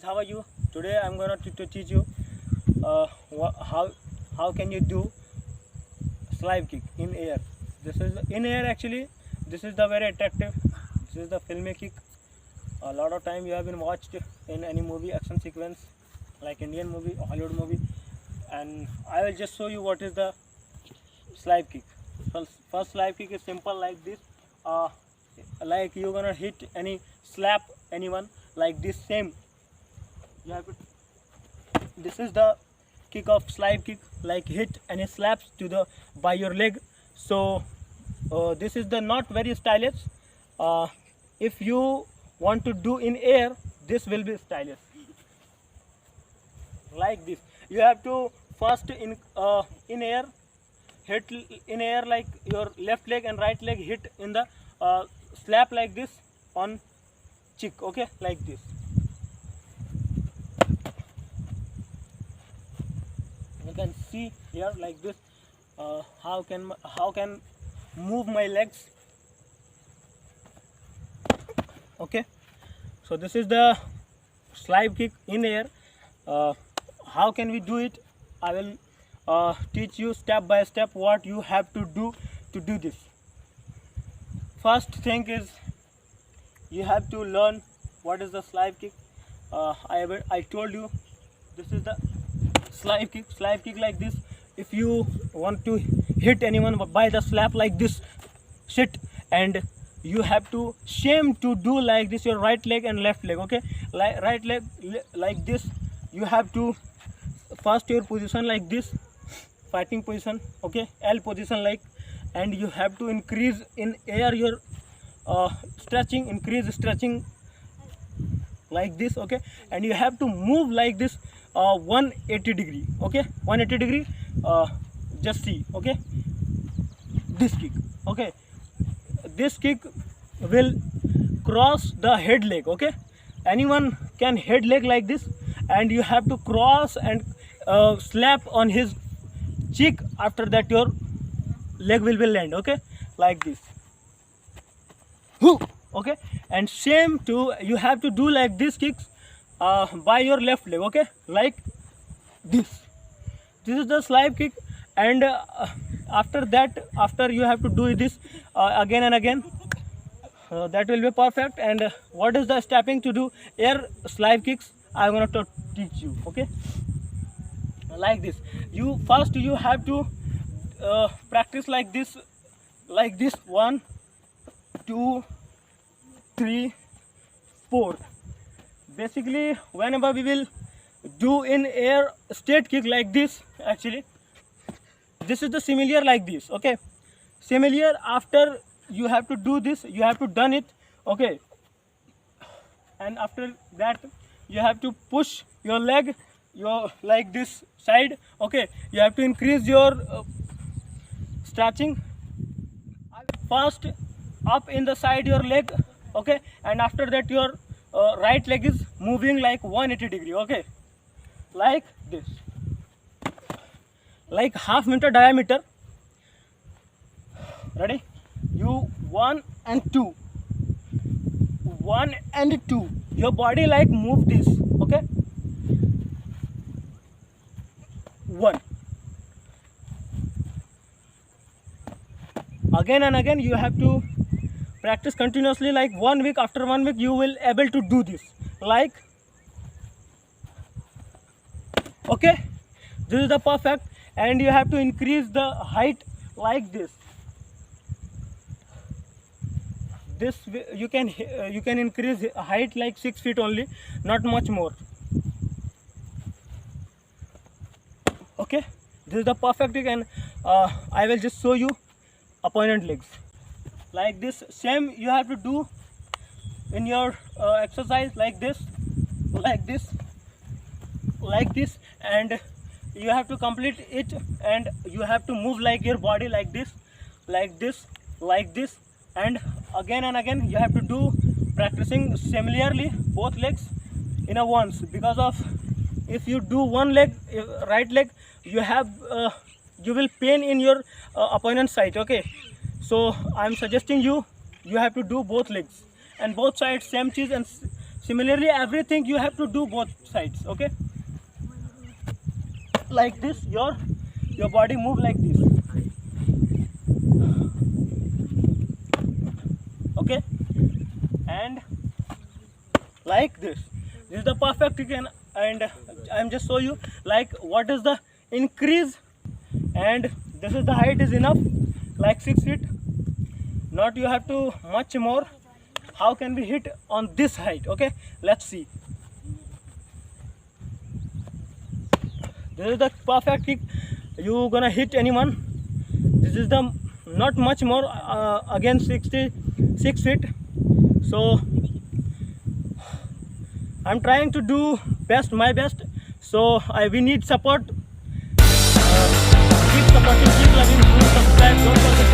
guys, how are you? Today I'm gonna to teach you how can you do slide kick in air. This is in air actually. This is the very attractive. This is the filmy kick. A lot of time you have been watched in any movie action sequence like Indian movie or Hollywood movie, and I will just show you what is the slide kick. First slide kick is simple like this. Like you're gonna hit slap anyone like this same. You have to. This is the kick of slide kick, like hit any slaps to the by your leg. So this is the not very stylish. If you want to do in air, this will be stylish. Like this, you have to first in air hit in air, like your left leg and right leg hit in the slap like this on cheek. Okay, like this. You can see here like this. How can move my legs. Okay, so this is the slide kick in air. How can we do it? I will teach you step by step what you have to do this. First thing is you have to learn what is the slide kick. I told you this is the slide kick. Slide kick like this. If you want to hit anyone by the slap like this, sit, and you have to shame to do like this your right leg and left leg. Okay, right leg like this. You have to first your position like this, fighting position. Okay, L position like, and you have to increase in air your stretching, increase stretching like this. Okay, and you have to move like this 180 degree. Okay, 180 degree. Just see. Okay, this kick. Okay, this kick will cross the head leg. Okay, anyone can head leg like this, and you have to cross and slap on his cheek. After that your leg will land. Okay, like this. Okay, and same to you have to do like this kicks by your left leg. Okay, like this. This is the slide kick, and after that, after you have to do this again and again. That will be perfect. And what is the stepping to do air slide kicks? I'm gonna teach you. Okay, like this. You have to practice like this. 1, 2, 3, 4. Basically, whenever we will do in air straight kick like this, actually this is the similar like this. Okay, similar. After you have to do this, you have to done it. Okay, and after that you have to push your leg like this side. Okay, you have to increase your stretching. First up in the side your leg. Okay, and after that your right leg is moving like 180 degree. Okay, like this, like half meter diameter. Ready? You 1 and 2, 1 and 2. Your body like move this. Okay, 1. Again and again you have to practice continuously, like 1 week. After 1 week you will able to do this. Like, okay, this is the perfect. And you have to increase the height like this. This you can increase height like 6 feet only, not much more. Okay, this is the perfect trick. And I will just show you opponent legs like this. Same you have to do in your exercise like this, like this, like this, and you have to complete it. And you have to move like your body like this, like this, like this, and again you have to do practicing similarly both legs in a once. Because of if you do one leg, right leg, you will pain in your opponent's side. Okay, so I'm suggesting you have to do both legs and both sides same cheese, and Similarly, everything you have to do both sides. Okay, like this, your body move like this. Okay, and like this. This is the perfect kick, and I'm just show you like what is the increase, and this is the height is enough, like 6 feet. Not you have to much more. How can we hit on this height? Okay, let's see. This is the perfect kick. You gonna hit anyone. This is the not much more, again 66 feet. So I'm trying to do my best. So we need support. Keep supporting, keep loving, do subscribe, don't forget